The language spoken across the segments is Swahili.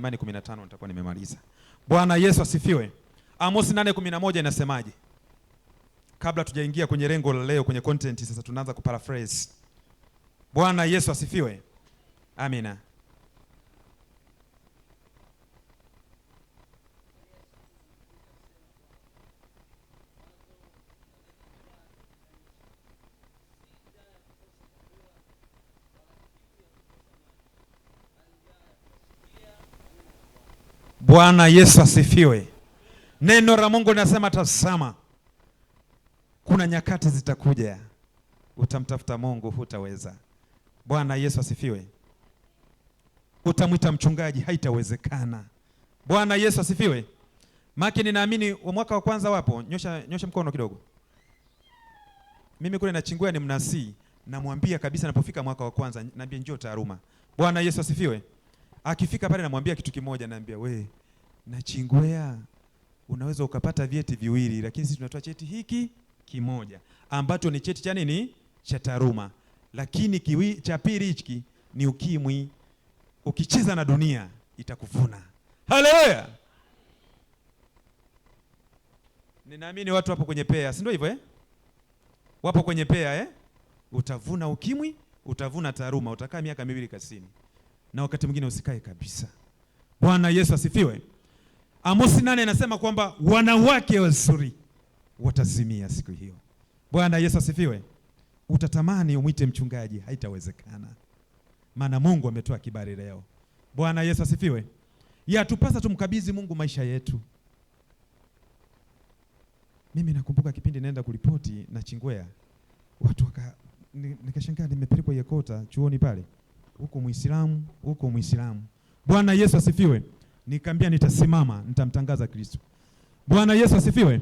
Imani 15 nitakuwa nimemaliza. Bwana Yesu asifiwe. Amos 8:11 inasemaje? Kabla tujaingia kwenye lengo la leo kwenye content, sasa tunaanza kuparaphrase. Bwana Yesu asifiwe. Amina. Bwana Yesu asifiwe. Neno la Mungu linasema tazama, kuna nyakati zitakuja utamtafuta Mungu hutaweza. Bwana Yesu asifiwe. Utamwita mchungaji haitawezekana. Bwana Yesu asifiwe. Maki ninaamini wa mwaka wa kwanza wapo, nyosha mkono kidogo. Mimi kule Nachingwea ni mnasii, namwambia kabisa napofika mwaka wa kwanza, naambia njoo Taaruma. Bwana Yesu asifiwe. Akifika pale namwambia kitu kimoja, naambia we Nachingwea unaweza ukapata vyeti viwili, lakini sisi tunatoa cheti hiki kimoja ambacho ni cheti cha nini? Cha Taaruma. Lakini cha pili hiki ni ukimwi. Ukicheza na dunia itakuvuna. Haleluya. Ninaamini watu wapo kwenye pea, si ndio hivyo Wapo kwenye pea Utavuna ukimwi, utavuna Taaruma, utakaa miaka 2 kasini. Na wakati mwingine usikae kabisa. Bwana Yesu asifiwe. Amos 8 inasema kwamba wanawake wazuri watazimia siku hiyo. Bwana Yesu asifiwe. Utatamani umwite mchungaji, haitawezekana. Maana Mungu ametoa kibali leo. Bwana Yesu asifiwe. Yatupasa tumkabidhi Mungu maisha yetu. Mimi nakumbuka kipindi naenda kuripoti Nachingwea, watu nikashangaa nimepelekwa Yekota chuoni pale. Huko Muislamu. Bwana Yesu asifiwe. Nikamwambia nitasimama, nitamtangaza Kristo. Bwana Yesu asifiwe.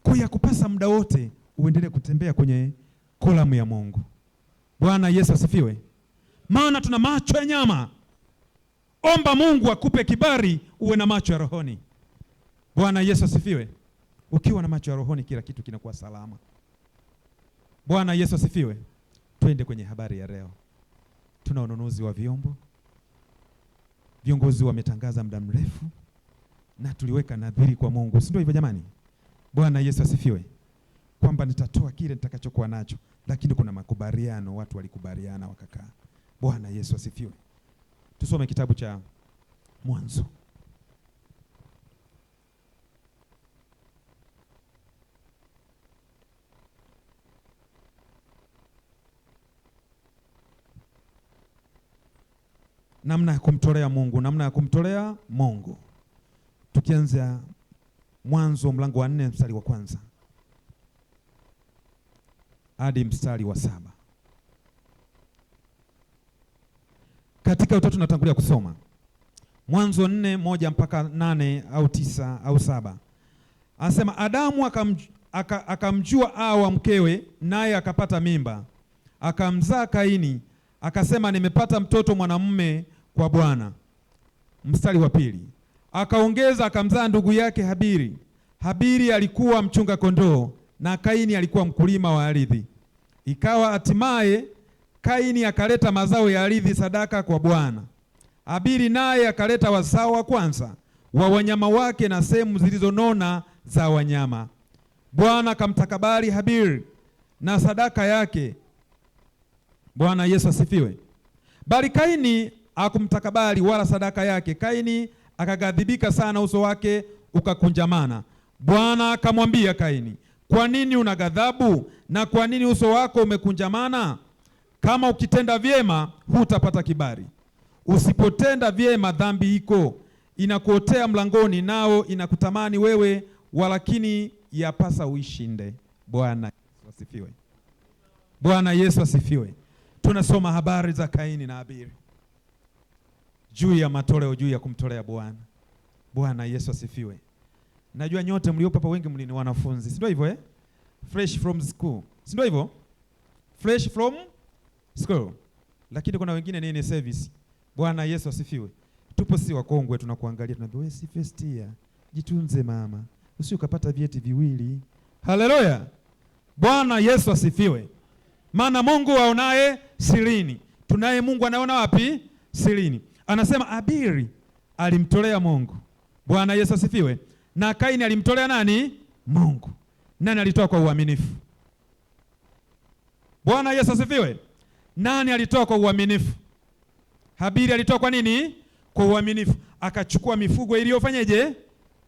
Kwa kupasa muda wote uendelee kutembea kwenye kolamu ya Mungu. Bwana Yesu asifiwe. Maana tuna macho ya nyama. Omba Mungu akupe kibali uwe na macho ya rohoni. Bwana Yesu asifiwe. Ukiwa na macho ya rohoni kila kitu kinakuwa salama. Bwana Yesu asifiwe. Twende kwenye habari ya leo. Tuna ununuzi wa vyombo. Viongozi wametangaza muda mrefu na tuliweka nadhiri kwa Mungu. Si ndio hivyo jamani? Bwana Yesu asifiwe. Kwamba nitatoa kile nitakachokuwa nacho, lakini kuna makubaliano, watu walikubaliana wakakaa. Bwana Yesu asifiwe. Tusome kitabu cha Mwanzo. Namna ya kumtolea Mungu. Tukianza Mwanzo mlango wa 4 mstari wa kwanza hadi mstari wa 7. Katika utatu natangulia kusoma. Mwanzo 4:1 mpaka 8 au 9 au 7. Anasema Adamu akamjua Hawa mkewe, naye akapata mimba. Akamzaa Kaini, akasema nimepata mtoto mwanamume kwa Bwana. Mstari wa 2. Akaongeza akamzaa ndugu yake Habili. Habili alikuwa mchunga kondoo na Kaini alikuwa mkulima wa ardhi. Ikawa hatimaye Kaini akaleta mazao ya ardhi sadaka kwa Bwana. Habili naye akaleta wazao wa kwanza wa wanyama wake na sehemu zilizonona za wanyama. Bwana akamtakabali Habili na sadaka yake. Bwana Yesu asifiwe. Bali Kaini hakumtakabali wala sadaka yake. Kaini akaghadhibika sana, uso wake ukakunjamana. Bwana akamwambia Kaini, kwa nini una ghadhabu na kwa nini uso wako umekunjamana? Kama ukitenda vyema hutapata kibali. Usipotenda vyema dhambi iko inakuotea mlangoni, nao inakutamani wewe, walakini yapasa uishinde. Bwana Yesu asifiwe. Bwana Yesu asifiwe. Tunasoma habari za Kaini na Habili. Juu ya matoleo, juu ya kumtolea Bwana. Bwana Yesu asifiwe. Najua nyote mliopo hapa wengi mlini wanafunzi. Si ndio hivyo Fresh from school. Si ndio hivyo? Fresh from school. Lakini kuna wengine ni service. Bwana Yesu asifiwe. Tupo si wakongwe tunakuangalia tunaambia wewe si first year. Jitunze mama. Usikapata vyeti viwili. Haleluya. Bwana Yesu asifiwe. Maana Mungu aonaye sirini. Tunaye Mungu anaona wapi? Sirini. Anasema Habili alimtolea Mungu. Bwana Yesu asifiwe. Na Kaini alimtolea nani? Mungu. Nani alitoa kwa uaminifu? Bwana Yesu asifiwe. Nani alitoa kwa uaminifu? Habili alitoa kwa nini? Kwa uaminifu. Akachukua mifugo iliyofanyeje?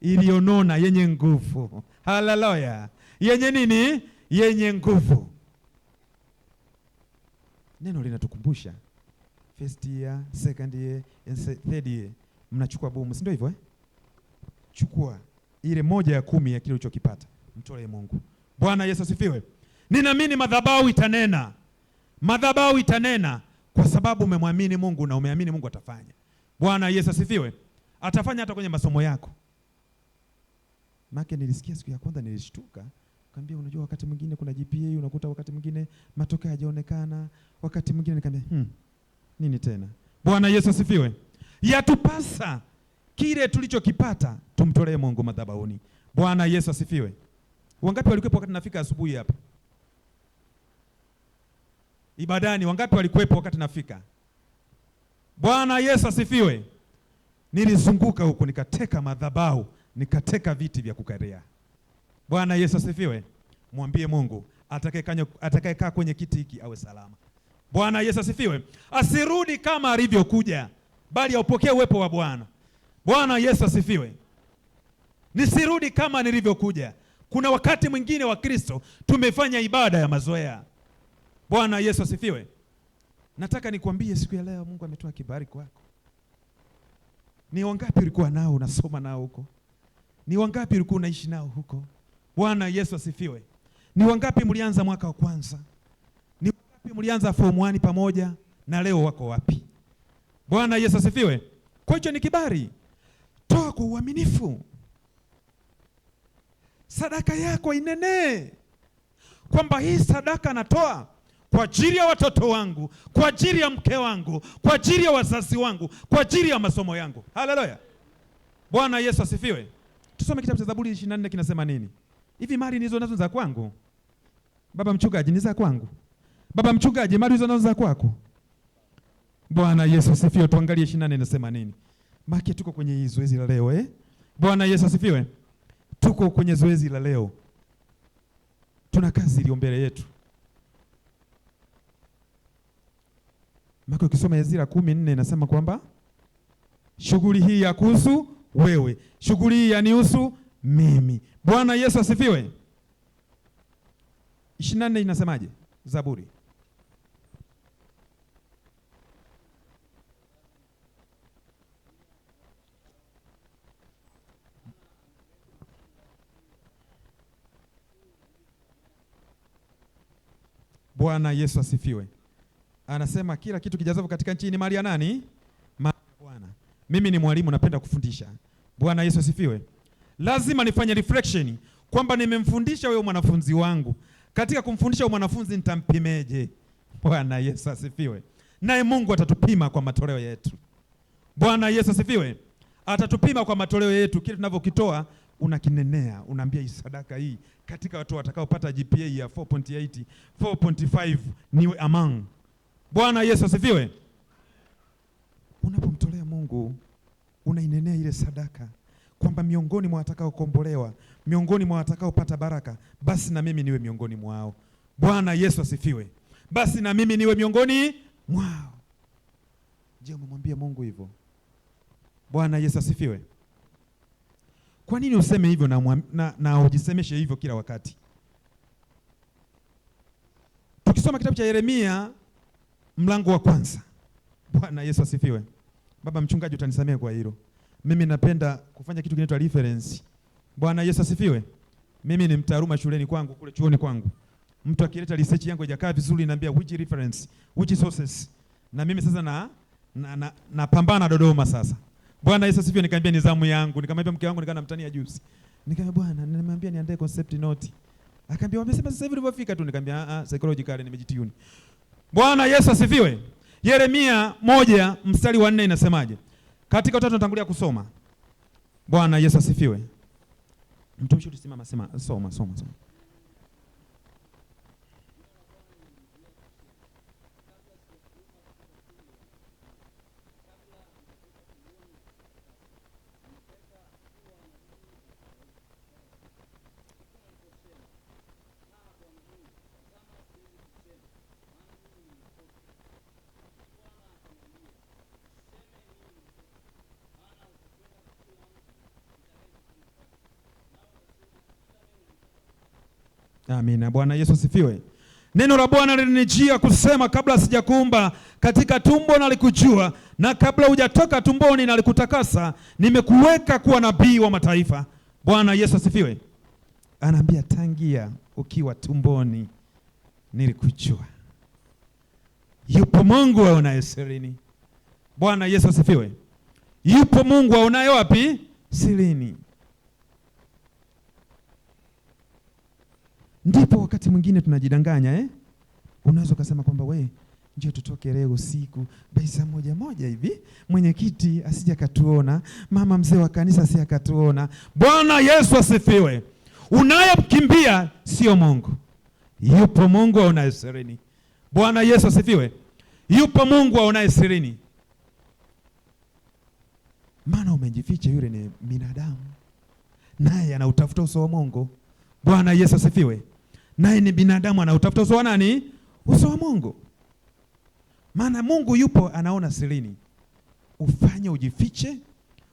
Iliyonona, yenye nguvu. Haleluya. Yenye nini? Yenye nguvu. Neno linatukumbusha first year, second year, and third year mnachukua bomu, si ndio hivyo Chukua ile 1/10 ya kile ulichokipata, mtolee Mungu. Bwana Yesu asifiwe. Ninaamini madhabahu itanena. Madhabahu itanena kwa sababu umemwamini Mungu na umeamini Mungu atafanya. Bwana Yesu asifiwe. Atafanya hata kwenye masomo yako. Maana nilisikia siku ya kwanza nilishtuka. Kaambia unajua wakati mwingine kuna GPA unakuta wakati mwingine matokeo hayajaonekana, wakati mwingine nikamwambia nini tena? Bwana Yesu asifiwe. Yatupasa kile tulichokipata tumtolee Mungu madhabahuni. Bwana Yesu asifiwe. Wangapi walikuwepo wakati nafika asubuhi hapa ibadani? Wangapi walikuwepo wakati nafika? Bwana Yesu asifiwe. Nilizunguka huku nikateka madhabahu, nikateka viti vya kukaria. Bwana Yesu asifiwe. Mwambie Mungu atakayekaa kwenye kiti hiki awe salama. Bwana Yesu asifiwe. Asirudi kama alivyokuja, bali aupokee uwepo wa Bwana. Bwana Yesu asifiwe. Nisirudi kama nilivyokuja. Kuna wakati mwingine wa Kristo tumefanya ibada ya mazoea. Bwana Yesu asifiwe. Nataka nikwambie siku ya leo Mungu ametoa kibali kwako. Ni wangapi ulikuwa nao unasoma nao huko? Ni wangapi ulikuwa unaishi nao huko? Bwana Yesu asifiwe. Ni wangapi mlianza mwaka wa kwanza? Ni wangapi mlianza form 1 pamoja na leo wako wapi? Bwana Yesu asifiwe. Kwa hiyo ni kibali. Toa kwa uaminifu. Sadaka yako inenee kwamba hii sadaka natoa kwa ajili ya watoto wangu, kwa ajili ya mke wangu, kwa ajili ya wazazi wangu, kwa ajili ya masomo yangu. Haleluya. Bwana Yesu asifiwe. Tusome kitabu cha Zaburi 24 kinasema nini? Hivi mali nizo nazo za kwangu? Baba mchungaji, ni za kwangu? Baba mchungaji, mali hizo nazo za kwako? Bwana Yesu asifiwe. Tuangalie 24 inasema nini? Maki tuko kwenye hii zoezi la leo Bwana Yesu asifiwe. Tuko kwenye zoezi la leo. Tuna kazi iliyo mbele yetu. Maki ukisoma Ezra 14 inasema kwamba shughuli hii ya kuhusu wewe, shughuli hii yanihusu mimi. Bwana Yesu asifiwe. 24 inasemaje? Zaburi. Bwana Yesu asifiwe. Anasema kila kitu kijazavyo katika nchi ni mali ya nani? Mali ya Bwana. Mimi ni mwalimu, napenda kufundisha. Bwana Yesu asifiwe. Lazima nifanye reflection kwamba nimemfundisha wewe mwanafunzi wangu. Katika kumfundisha mwanafunzi nitampimeje? Bwana Yesu asifiwe. Naye Mungu atatupima kwa matoleo yetu. Bwana Yesu asifiwe. Atatupima kwa matoleo yetu. Kile tunavyokitoa unakinenea, unaambia hii sadaka hii katika watu watakaopata GPA ya 4.8, 4.5 niwe among. Bwana Yesu asifiwe. Unapomtolea Mungu unainenea ile sadaka kwamba miongoni mwa watakaokombolewa, miongoni mwa watakaopata baraka, basi na mimi niwe miongoni mwao. Bwana Yesu asifiwe. Basi na mimi niwe miongoni mwao. Je, umemwambia Mungu hivyo? Bwana Yesu asifiwe. Kwa nini useme hivyo na ujisemeshe hivyo kila wakati? Tukisoma kitabu cha Yeremia mlango wa 1. Bwana Yesu asifiwe. Baba mchungaji utanisamehe kwa hilo. Mimi napenda kufanya kitu kinaitwa reference. Bwana Yesu asifiwe. Mimi ni mtaaluma shuleni kwangu, kule chuoni kwangu. Mtu akileta research yangu haijakaa vizuri naambia which reference, which sources. Na mimi sasa napambana Dodoma sasa. Bwana Yesu asifiwe. Nikamwambia nizamu yangu, nikamwambia mke wangu, nikamtania juzi. Nikamwambia bwana, nimemwambia niandae concept note. Akaniambia wamesema sasa hivi ulipofika tu. Nikamwambia psychologically nimejitune. Bwana Yesu asifiwe. Yeremia 1 mstari wa 4 inasemaje? Katika utatu natangulia kusoma. Bwana Yesu asifiwe. Mtumishi usimama soma. Amina. Bwana Yesu asifiwe. Neno la Bwana lilinijia kusema, kabla sijakuumba katika tumbo nalikujua, na kabla hujatoka tumboni nalikutakasa, nimekuweka kuwa nabii wa mataifa. Bwana Yesu asifiwe. Anaambia tangia ukiwa tumboni nilikujua. Yupo Mungu aonaye sirini. Bwana Yesu asifiwe. Yupo Mungu aonaye wapi? Sirini. Ndipo wakati mwingine tunajidanganya Unaweza kusema kwamba njoo tutoke leo usiku saa moja hivi, mwenyekiti asije akatuona, mama mzee wa kanisa asije akatuona. Bwana Yesu asifiwe. Unayemkimbia sio Mungu. Yupo Mungu aonaye sirini. Bwana Yesu asifiwe. Yupo Mungu aonaye sirini. Maana umejificha, yule ni binadamu, naye anautafuta uso wa Mungu. Bwana Yesu asifiwe. Naye ni binadamu, anautafuta uso wa nani? Uso wa Mungu. Maana Mungu yupo anaona sirini. Ufanye ujifiche,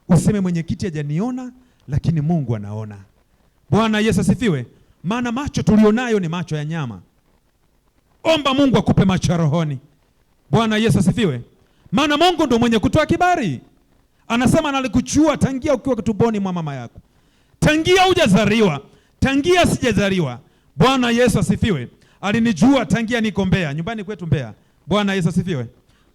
useme mwenyekiti hajaniona, lakini Mungu anaona. Bwana Yesu asifiwe. Maana macho tulionayo ni macho ya nyama. Omba Mungu akupe macho ya rohoni. Bwana Yesu asifiwe. Maana Mungu ndo mwenye kutoa kibali. Anasema nalikujua tangia ukiwa tumboni mwa mama yako. Tangia hujazaliwa, tangia sijazaliwa. Bwana Yesu asifiwe. Alinijua tangia niko Mbeya, nyumbani kwetu Mbeya. Bwana Yesu asifiwe.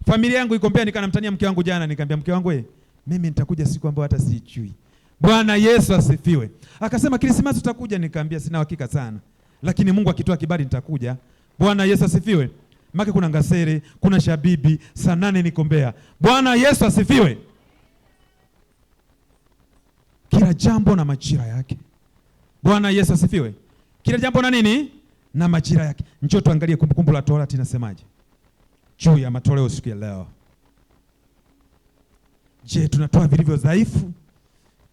Familia yangu iko Mbeya, nikanamtania mke wangu jana, nikamwambia mke wangu mimi nitakuja siku ambayo hata sijui. Bwana Yesu asifiwe. Akasema Krismasi utakuja, nikamwambia sina hakika sana, lakini Mungu akitoa kibali nitakuja. Bwana Yesu asifiwe. Maki kuna Ngasere, kuna Shabibi, saa 8 niko Mbeya. Bwana Yesu asifiwe. Kila jambo na majira yake. Bwana Yesu asifiwe. Kila jambo na nini? Na majira yake. Njoo tuangalie Kumbukumbu la Torati inasemaje juu ya matoleo siku ya leo. Je, tunatoa vilivyo dhaifu?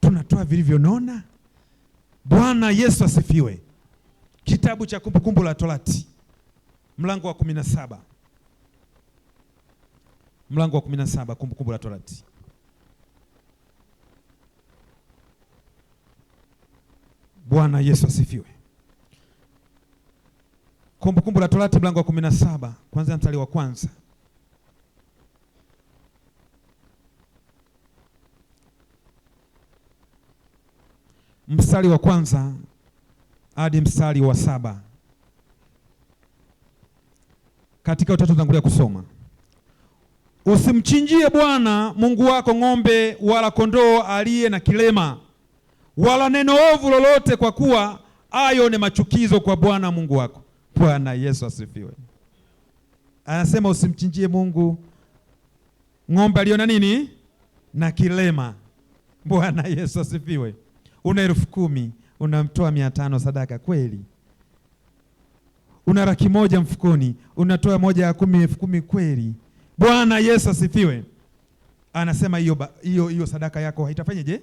Tunatoa vilivyo nona? Bwana Yesu asifiwe. Kitabu cha Kumbukumbu la Torati mlango wa 17. Mlango wa 17, Kumbukumbu la Torati. Bwana Yesu asifiwe. Kumbukumbu la Torati mlango wa 17, kwanza mstari wa kwanza. Mstari wa kwanza hadi mstari wa 7. Katika utatu tangulia kusoma. Usimchinjie Bwana Mungu wako ng'ombe wala kondoo aliye na kilema, wala neno ovu lolote, kwa kuwa ayo ni machukizo kwa Bwana Mungu wako. Bwana Yesu asifiwe. Anasema usimchinjie Mungu ng'ombe aliyo na nini? Na kilema. Bwana Yesu asifiwe. Una 10,000 unamtoa 500 sadaka kweli? Una 100,000 mfukoni unatoa 1 ya 10,000 kweli? Bwana Yesu asifiwe. Anasema hiyo sadaka yako haitafanyaje?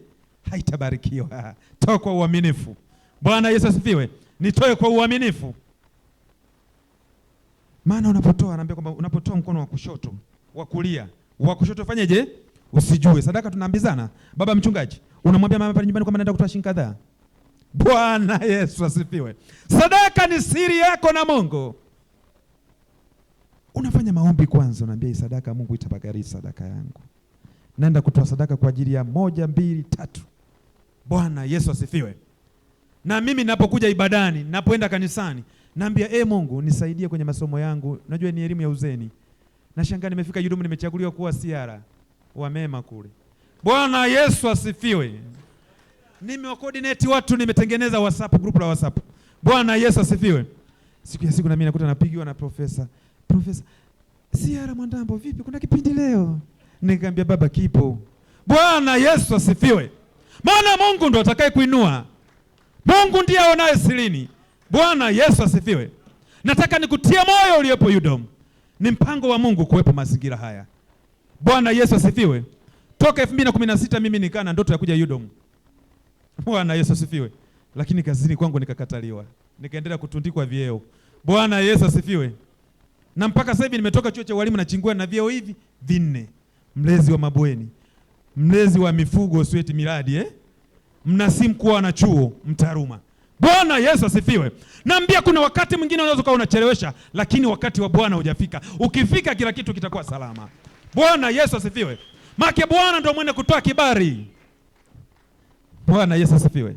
Haitabarikiwa. Toa kwa uaminifu. Bwana Yesu asifiwe. Nitoe kwa uaminifu. Maana unapotoa, anaambia kwamba unapotoa mkono wa kushoto, wa kulia, wa kushoto fanyeje? Usijue. Sadaka tunaambizana. Baba mchungaji, unamwambia mama pale nyumbani kwamba naenda kutoa shilingi kadhaa. Bwana Yesu asifiwe. Sadaka ni siri yako na Mungu. Unafanya maombi kwanza, unaambia hii sadaka Mungu itapakari sadaka yangu. Naenda kutoa sadaka kwa ajili ya 1, 2, 3. Bwana Yesu asifiwe. Na mimi ninapokuja ibadani, ninapoenda kanisani, naambia Mungu nisaidie kwenye masomo yangu. Najua ni elimu ya uzeni. Nashangaa nimefika Yudumu, nimechaguliwa kuwa siara wa mema kule. Bwana Yesu asifiwe. Nimewacoordinate watu, nimetengeneza WhatsApp, group la WhatsApp. Bwana Yesu asifiwe. Siku ya siku na mimi nakuta napigiwa na profesa. Profesa, siara Mwandambo vipi? Kuna kipindi leo? Nikamwambia baba kipo. Bwana Yesu asifiwe. Maana Mungu ndo atakaye kuinua. Mungu ndiye aonaye sirini. Bwana Yesu asifiwe. Nataka nikutie moyo uliopo Udom. Ni mpango wa Mungu kuwepo mazingira haya. Bwana Yesu asifiwe. Toka 2016 mimi nikaa na ndoto ya kuja Udom. Bwana Yesu asifiwe. Lakini kazini kwangu nikakataliwa. Nikaendelea kutundikwa vyeo. Bwana Yesu asifiwe. Na mpaka sasa hivi nimetoka chuo cha walimu na chingua na vyeo hivi 4. Mlezi wa mabweni, mlezi wa mifugo Sweti miradi mnasimu kuwa na chuo Mtaruma. Bwana Yesu asifiwe. Naambia kuna wakati mwingine unaweza kuwa unachelewesha, lakini wakati wa Bwana hujafika. Ukifika kila kitu kitakuwa salama. Bwana Yesu asifiwe. Maana Bwana ndio mwenye kutoa kibali. Bwana Yesu asifiwe.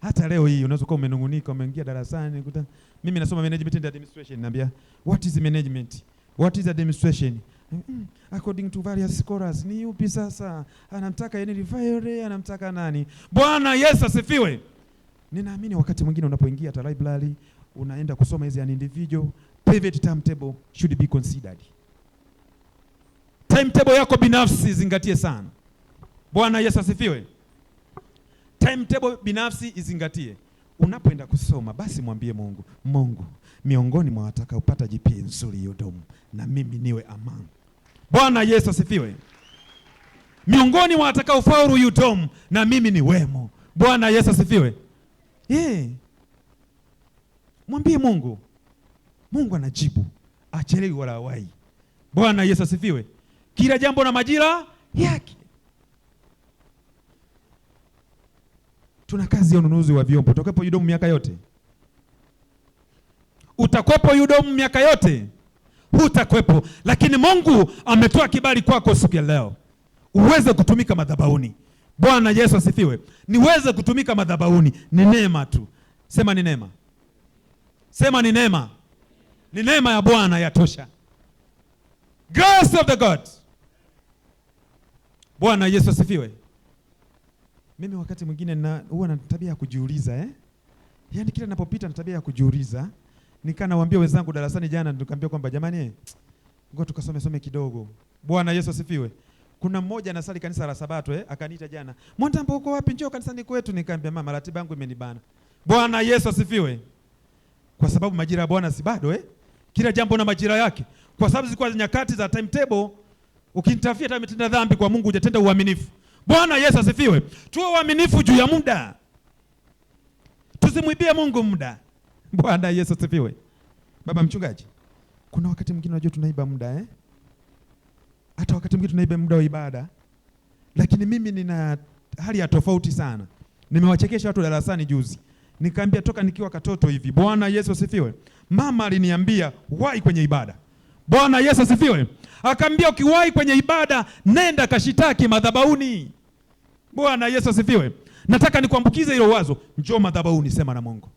Hata leo hii unaweza kuwa umenungunika, umeingia darasani kuta mimi nasoma management and administration, naambia what is management? What is administration? According to various scholars ni upi sasa? Anamtaka Henry Fayore, anamtaka nani? Bwana Yesu asifiwe. Ninaamini wakati mwingine unapoingia hata library unaenda kusoma hizi an individual, private timetable should be considered. Timetable yako binafsi zingatie sana. Bwana Yesu asifiwe. Timetable binafsi izingatie. Unapoenda kusoma basi mwambie Mungu, Mungu, miongoni mwa watakaopata GPA nzuri UDOM na mimi niwe among. Bwana Yesu asifiwe. Miongoni mwa watakaofaulu UDOM na mimi ni wemo. Bwana Yesu asifiwe. Mwambie Mungu. Mungu anajibu. Achelewi wala hawai. Bwana Yesu asifiwe. Kila jambo na majira yake. Tuna kazi ya ununuzi wa vyombo. Utakuwepo UDOM miaka yote? Utakuwepo UDOM miaka yote? Hutakuwepo. Lakini Mungu ametoa kibali kwako siku ya leo uweze kutumika madhabahuni. Bwana Yesu asifiwe. Niweze kutumika madhabahuni. Ni neema tu. Sema ni neema. Sema ni neema. Ni neema ya Bwana yatosha. Grace of the God. Bwana Yesu asifiwe. Mimi wakati mwingine huwa na tabia ya kujiuliza Yaani kila ninapopita na tabia ya kujiuliza. Nikanawaambia wenzangu darasani jana, nikamwambia kwamba jamani ngoja tukasome kidogo. Bwana Yesu asifiwe. Kuna mmoja anasali kanisa la Sabato akaniita jana. Mwandambo uko wapi? Njoo kanisani kwetu. Nikamwambia mama, ratiba yangu imenibana. Bwana Yesu asifiwe. Kwa sababu majira ya Bwana si bado Kila jambo na majira yake. Kwa sababu zilikuwa nyakati za timetable, ukinitafia hata umetenda dhambi kwa Mungu hujatenda uaminifu. Bwana Yesu asifiwe. Tuwe uaminifu juu ya muda. Tusimwibie Mungu muda. Bwana Yesu asifiwe. Baba mchungaji, kuna wakati mwingine unajua tunaiba muda hata wakati mwingine tunaiba muda wa ibada. Lakini mimi nina hali ya tofauti sana. Nimewachekesha watu darasani juzi. Nikamwambia toka nikiwa katoto hivi. Bwana Yesu asifiwe. Mama aliniambia wahi kwenye ibada. Bwana Yesu asifiwe. Akaambia ukiwahi kwenye ibada nenda kashitaki madhabahuni. Bwana Yesu asifiwe. Nataka nikuambukize hilo wazo. Njoo madhabahuni sema na Mungu.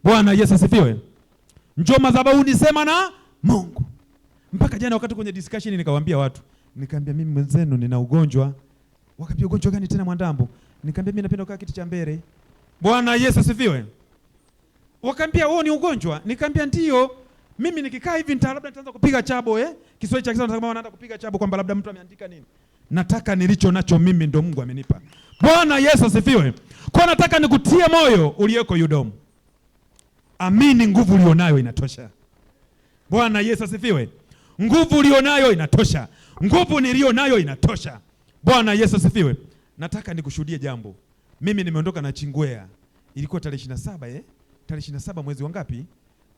Bwana Yesu asifiwe. Njoo madhabahuni sema na Mungu. Mpaka jana wakati kwenye discussion nikawaambia watu, nikamwambia mimi mwenzenu nina ugonjwa. Wakaambia ugonjwa gani tena Mwandambo? Nikamwambia mimi napenda kukaa kiti cha mbele. Bwana Yesu asifiwe. Wakaambia wewe ni ugonjwa? Nikamwambia ndio. Mimi nikikaa hivi labda nitaanza kupiga chabo Kiswahili cha Kiswahili nataka naanza kupiga chabo kwamba labda mtu ameandika nini. Nataka nilicho nacho mimi ndo Mungu amenipa. Bwana Yesu asifiwe. Kwa nataka nikutie moyo uliyeko UDOM. Amini nguvu ulionayo inatosha. Bwana Yesu asifiwe. Nguvu ulionayo inatosha. Nguvu nilionayo inatosha. Bwana Yesu asifiwe. Nataka nikushuhudie jambo. Mimi nimeondoka na Chingwea. Ilikuwa tarehe 27 Tarehe 27 mwezi wa ngapi?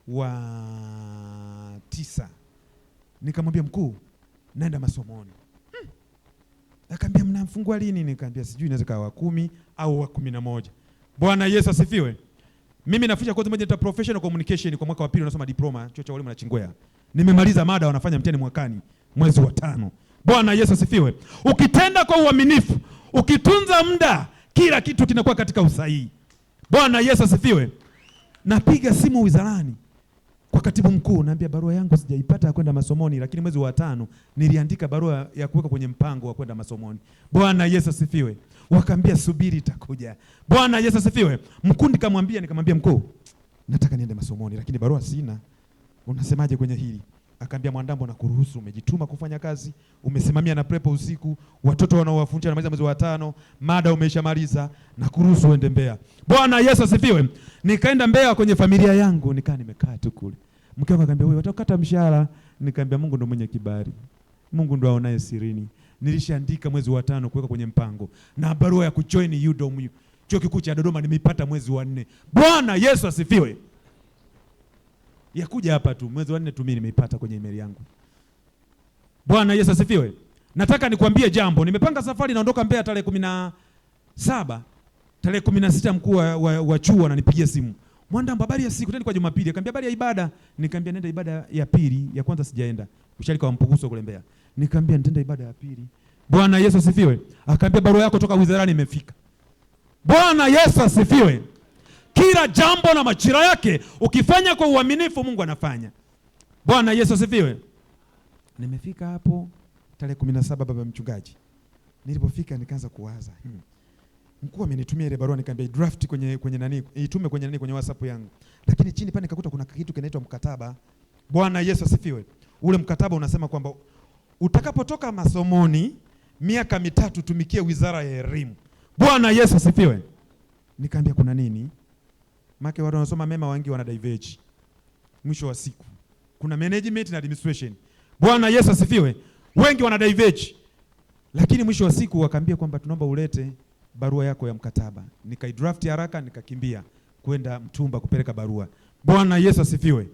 Wa 9. Nikamwambia mkuu, naenda masomoni. Akaniambia mnamfungua lini? Nikamwambia sijui, inaweza kuwa wa 10 au wa 11. Bwana Yesu asifiwe. Mimi nafundisha kozi moja ya professional communication kwa mwaka wa pili, nasoma diploma chuo cha walimu na Chingwea. Nimemaliza mada, wanafanya mtihani mwakani mwezi wa 5. Bwana Yesu asifiwe. Ukitenda kwa uaminifu, ukitunza muda, kila kitu kinakuwa katika usahihi. Bwana Yesu asifiwe. Napiga simu wizarani kwa katibu mkuu, naambia barua yangu sijaipata ya kwenda masomoni, lakini mwezi wa 5 niliandika barua ya kuweka kwenye mpango wa kwenda masomoni. Bwana Yesu asifiwe. Wakaambia subiri itakuja. Bwana Yesu asifiwe. Mkuu nikamwambia mkuu, nataka niende masomoni lakini barua sina. Unasemaje kwenye hili? Akaambia Mwandambo, na kuruhusu, umejituma kufanya kazi, umesimamia na prepo usiku, watoto wanaowafundisha na mwezi wa 5, mada umeshamaliza, na kuruhusu uende Mbeya. Bwana Yesu asifiwe. Nikaenda Mbeya kwenye familia yangu, nikaa nimekaa tu kule. Mke wangu akaniambia wewe utakata mshahara. Nikamwambia Mungu ndo mwenye kibali. Mungu ndo aonaye sirini. Nilishaandika mwezi wa 5 kuweka kwenye mpango, na barua ya kujoin UDOM Chuo Kikuu cha Dodoma nimeipata mwezi wa 4. Bwana Yesu asifiwe. Ya kuja hapa tu mwezi wa 4 tu mimi nimeipata kwenye email yangu. Bwana Yesu asifiwe. Nataka nikwambie jambo. Nimepanga safari naondoka Mbeya tarehe 17. Tarehe 16 mkuu wa chuo ananipigia simu. Mwandambo, habari ya siku, tena kwa Jumapili. Akamwambia habari ya ibada. Nikamwambia nenda ibada ya pili, ya kwanza sijaenda. Ushalika wa Mpuguso kule Mbeya. Nikamwambia nenda ibada ya pili. Bwana Yesu asifiwe. Akamwambia barua yako toka wizarani imefika. Bwana Yesu asifiwe. Kila jambo na majira yake ukifanya kwa uaminifu Mungu anafanya. Bwana Yesu asifiwe. Nimefika hapo tarehe 17 baba mchungaji. Nilipofika nikaanza kuwaza. Mkuu amenitumia ile barua, nikamwambia draft kwenye nani, itume kwenye WhatsApp yangu. Lakini chini pale nikakuta kuna kitu kinaitwa mkataba. Bwana Yesu asifiwe. Ule mkataba unasema kwamba utakapotoka masomoni miaka 3 tumikie wizara ya elimu. Bwana Yesu asifiwe. Nikamwambia kuna nini? Maki watu wanasoma mema wengi wana diverge. Mwisho wa siku kuna management na administration. Bwana Yesu asifiwe. Wengi wana diverge. Lakini mwisho wa siku wakaambia kwamba tunaomba ulete barua yako ya mkataba. Nikaidraft haraka nikakimbia kwenda Mtumba kupeleka barua. Bwana Yesu asifiwe.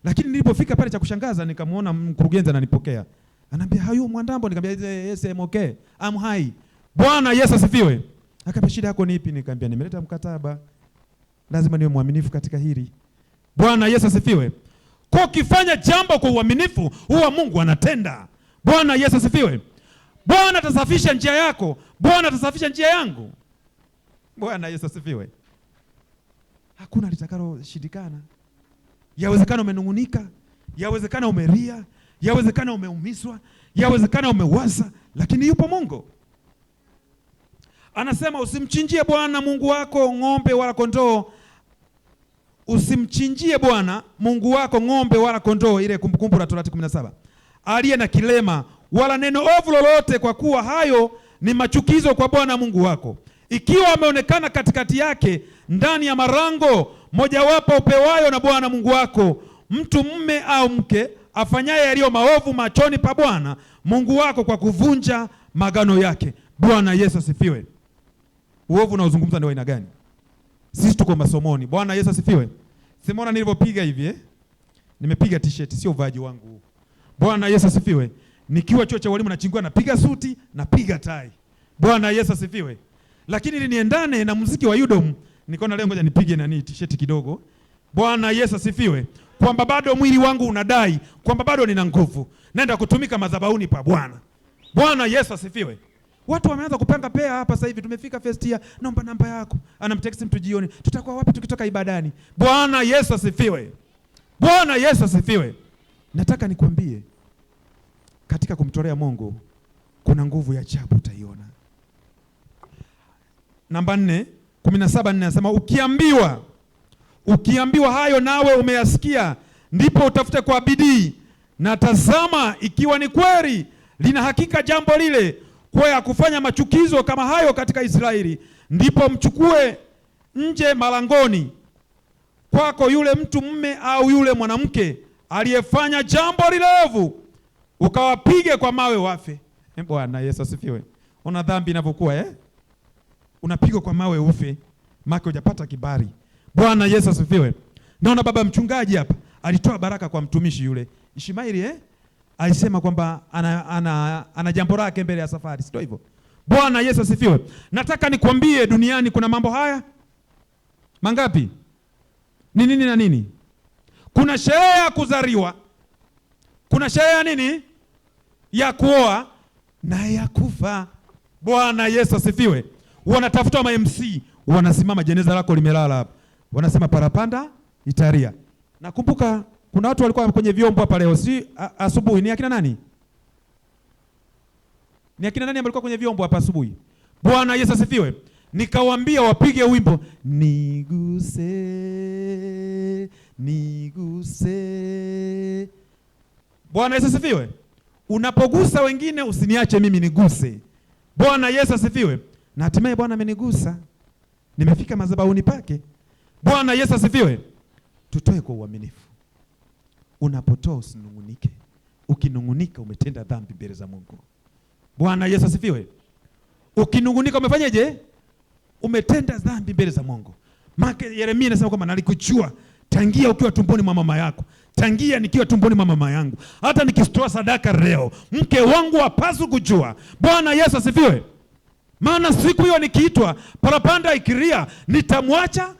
Lakini nilipofika pale cha kushangaza nikamuona mkurugenzi ananipokea. Ananiambia hayo Mwandambo, nikamwambia yes I'm okay. I'm high. Bwana Yesu asifiwe. Akaniambia shida yako ni ipi? Nikamwambia nimeleta mkataba. Lazima niwe mwaminifu katika hili. Bwana Yesu asifiwe. Kwa ukifanya jambo kwa uaminifu huwa Mungu anatenda. Bwana Yesu asifiwe. Bwana atasafisha njia yako. Bwana atasafisha njia yangu. Bwana Yesu asifiwe. Hakuna litakalo shindikana. Yawezekana umenungunika, yawezekana umelia, yawezekana umeumizwa, yawezekana umewaza, lakini yupo Mungu. Anasema usimchinjie Bwana Mungu wako ng'ombe wala kondoo. Usimchinjie Bwana Mungu wako ng'ombe wala kondoo, ile Kumbukumbu la Torati 17. Aliye na kilema wala neno ovu lolote, kwa kuwa hayo ni machukizo kwa Bwana Mungu wako. Ikiwa ameonekana katikati yake ndani ya marango mojawapo upewayo na Bwana Mungu wako, mtu mume au mke afanyaye yaliyo maovu machoni pa Bwana Mungu wako kwa kuvunja magano yake. Bwana Yesu asifiwe. Uovu na uzungumza ni wa aina gani? Sisi tuko masomoni. Bwana Yesu asifiwe. Simona nilivyopiga hivi nimepiga t-shirt, sio vaji wangu. Bwana Yesu asifiwe. Nikiwa chuo cha walimu nachingua napiga suti, napiga tai. Bwana Yesu asifiwe. Lakini ili niendane na muziki wa Udom, nikaona leo ngoja nipige nani t-shirt kidogo. Bwana Yesu asifiwe. Kwamba bado mwili wangu unadai, kwamba bado nina nguvu. Naenda kutumika madhabahuni pa Bwana. Bwana Yesu asifiwe. Watu wameanza kupanga pea hapa sasa hivi, tumefika first year, naomba namba yako. Anamtext mtu jioni, tutakuwa wapi tukitoka ibadani? Bwana Yesu asifiwe. Bwana Yesu asifiwe. Nataka nikwambie katika kumtolea Mungu kuna nguvu ya ajabu utaiona. Namba 4, 17:4 anasema ukiambiwa hayo nawe umeyasikia, ndipo utafute kwa bidii, na tazama ikiwa ni kweli lina hakika jambo lile kwa ya kufanya machukizo kama hayo katika Israeli, ndipo mchukue nje malangoni kwako yule mtu mume au yule mwanamke aliyefanya jambo lilevu, ukawapige kwa mawe wafe. Bwana Yesu asifiwe. Una dhambi inavyokuwa unapigwa kwa mawe ufe, maki hujapata kibali. Bwana Yesu asifiwe. Naona baba mchungaji hapa alitoa baraka kwa mtumishi yule Ishmaeli alisema kwamba ana jambo lake mbele ya safari, sio hivyo? Bwana Yesu asifiwe. Nataka nikwambie duniani kuna mambo haya mangapi? Ni nini na nini? Kuna sherehe ya kuzaliwa, kuna sherehe ya nini? Ya kuoa na ya kufa. Bwana Yesu asifiwe. Wanatafuta ma MC, wanasimama jeneza lako limelala hapa. Wanasema parapanda itaria. Nakumbuka kuna watu walikuwa kwenye vyombo hapa leo, si asubuhi. Ni akina nani? Ni akina nani walikuwa kwenye vyombo hapa asubuhi? Bwana Yesu asifiwe. Nikawaambia wapige wimbo niguse niguse. Bwana Yesu asifiwe. Unapogusa wengine usiniache mimi niguse. Bwana Yesu asifiwe. Na hatimaye Bwana amenigusa. Nimefika madhabahuni pake. Bwana Yesu asifiwe. Tutoe kwa uaminifu. Unapotoa usinungunike. Ukinungunika umetenda dhambi mbele za Mungu. Bwana Yesu asifiwe. Ukinungunika umefanyaje? Umetenda dhambi mbele za Mungu. Maana Yeremia anasema kwamba nalikujua tangia ukiwa tumboni mwa mama yako. Tangia nikiwa tumboni mwa mama yangu. Hata nikitoa sadaka leo, mke wangu hapaswi kujua. Bwana Yesu asifiwe. Maana siku hiyo nikiitwa, parapanda ikilia, nitamwacha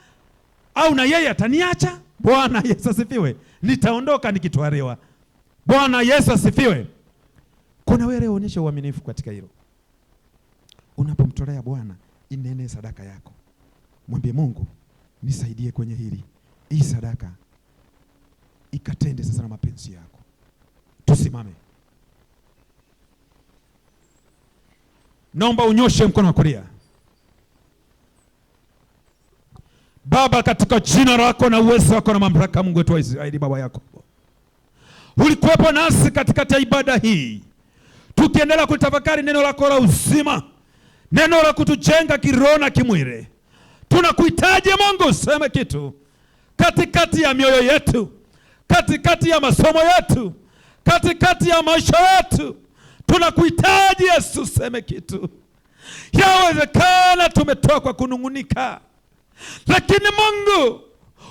au na yeye ataniacha? Bwana Yesu asifiwe. Nitaondoka nikitwaliwa. Bwana Yesu asifiwe. Kuna wewe onyesha uaminifu katika hilo. Unapomtolea Bwana, inene sadaka yako. Mwambie Mungu, nisaidie kwenye hili. Hii sadaka ikatende sasa na mapenzi yako. Tusimame. Naomba unyoshe mkono wa kulia. Baba, katika jina lako na uwezo wako na mamlaka, Mungu wetu wa Israeli, Baba yako, ulikuwepo nasi katikati ya ibada hii, tukiendelea kutafakari neno lako la uzima, neno la kutujenga kiroho na kimwili. Tunakuhitaji Mungu, useme kitu katikati ya mioyo yetu, katikati ya masomo yetu, katikati ya maisha yetu. Tunakuhitaji Yesu, useme kitu. Yawezekana tumetoa kwa kunungunika, lakini Mungu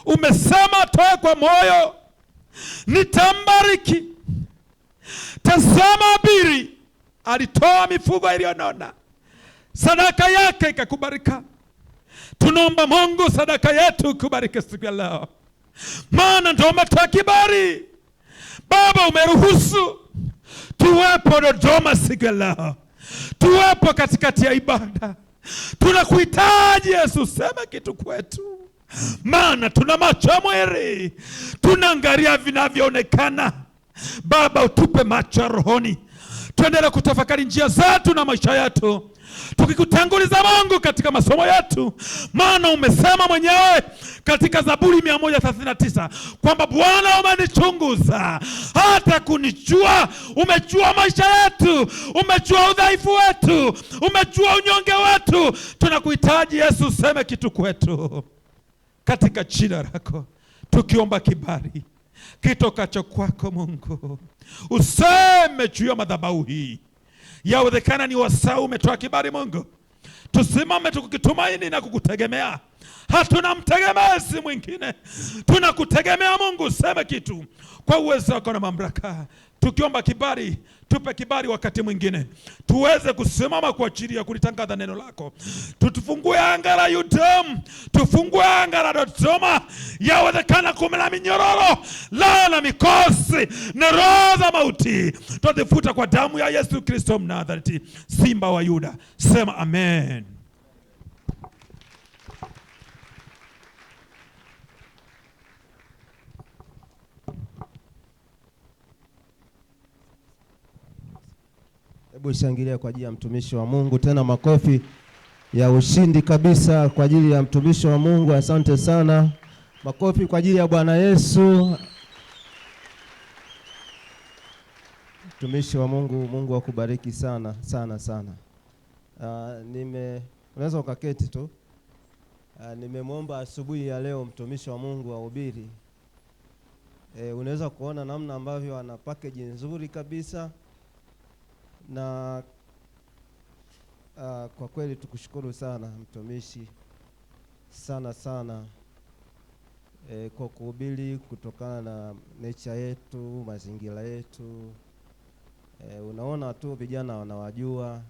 umesema toe kwa moyo, nitambariki. Tazama, Abiri alitoa mifugo iliyonona, sadaka yake ikakubarika. Tunaomba Mungu, sadaka yetu kubariki siku ya leo, maana ndio umetoa kibali. Baba, umeruhusu tuwepo Dodoma siku ya leo, tuwepo katikati ya ibada. Tunakuhitaji Yesu, sema kitu kwetu, maana tuna macho ya mwili, tunaangalia vinavyoonekana. Baba, utupe macho ya rohoni, tuendelee kutafakari njia zetu na maisha yetu, tukikutanguliza Mungu katika masomo yetu. Maana umesema mwenyewe katika Zaburi 139 kwamba Bwana, umenichunguza hata kunijua. Umejua maisha yetu, umejua udhaifu wetu, umejua unyonge wetu. Tunakuhitaji Yesu, useme kitu kwetu katika jina lako, tukiomba kibali kitokacho kwako Mungu. Useme juu ya madhabahu hii. Yawezekana ni wasaa umetoa kibali Mungu, tusimame tukukitumaini na kukutegemea. Hatuna mtegemezi mwingine, tunakutegemea Mungu. Useme kitu kwa uwezo wako na mamlaka, tukiomba kibali. Tupe kibali wakati mwingine tuweze kusimama kwa ajili ya kulitangaza neno lako. Tufungue anga la Yudamu, tufungue anga la Dodoma. Yawezekana kumela minyororo, laana, mikosi na roho za mauti, tuzifuta kwa damu ya Yesu Kristo Mnazareti, Simba wa Yuda. Sema amen. Hebu shangilia kwa ajili ya mtumishi wa Mungu, tena makofi ya ushindi kabisa kwa ajili ya mtumishi wa Mungu. Asante sana. Makofi kwa ajili ya Bwana Yesu. Mtumishi wa Mungu, Mungu akubariki sana sana sana. Unaweza ukaketi tu. Nimemwomba asubuhi ya leo mtumishi wa Mungu ahubiri. Unaweza kuona namna ambavyo ana package nzuri kabisa. Na kwa kweli tukushukuru sana mtumishi sana sana kwa kuhubiri kutokana na nature yetu, mazingira yetu. Unaona tu vijana wanawajua,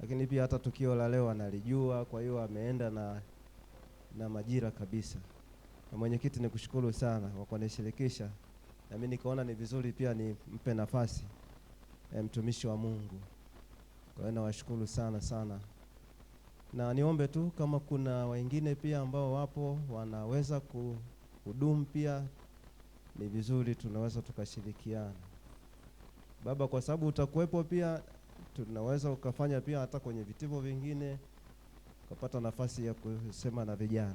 lakini pia hata tukio la leo analijua. Kwa hiyo ameenda na majira kabisa. Na mwenyekiti, nikushukuru sana kwa kunishirikisha, na mimi nikaona ni vizuri pia nimpe nafasi mtumishi wa Mungu. Kwa hiyo nawashukuru sana sana, na niombe tu kama kuna wengine pia ambao wapo wanaweza kuhudumu pia, ni vizuri tunaweza tukashirikiana. Baba, kwa sababu utakuwepo pia, tunaweza ukafanya pia hata kwenye vitivo vingine ukapata nafasi ya kusema na vijana,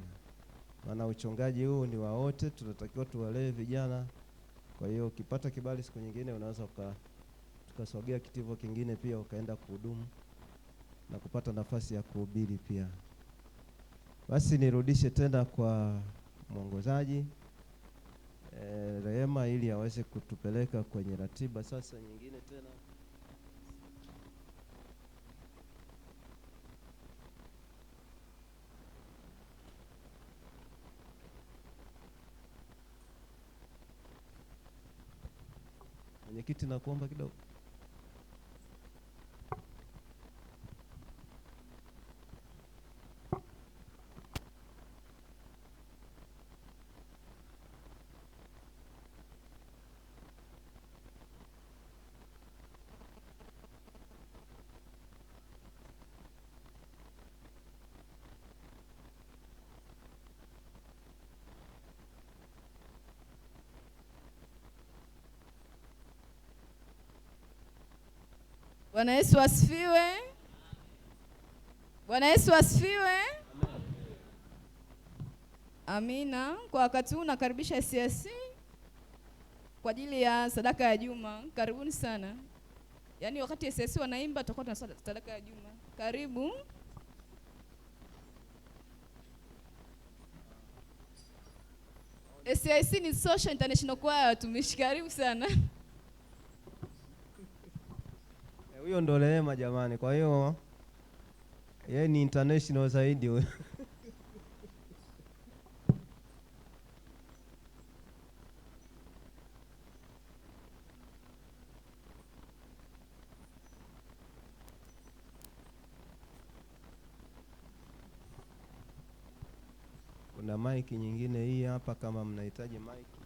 maana uchungaji huu ni wa wote, tunatakiwa tuwalee vijana. Kwa hiyo ukipata kibali siku nyingine unaweza tukasogea kitivo kingine pia ukaenda kuhudumu na kupata nafasi ya kuhubiri pia. Basi nirudishe tena kwa mwongozaji Rehema ili aweze kutupeleka kwenye ratiba sasa nyingine tena. Mwenyekiti, nakuomba kidogo. Bwana Yesu asifiwe. Bwana Yesu asifiwe. Amina. Kwa wakati huu nakaribisha SCC kwa ajili ya sadaka ya Juma. Karibuni sana. Yaani wakati SCC wanaimba tutakuwa tuna sadaka ya Juma. Karibu. SCC ni Social International Choir, watumishi. Karibu sana. Huyo ndo Rehema jamani, kwa hiyo yeye ni international zaidi huyo. Kuna maiki nyingine hii hapa kama mnahitaji maiki.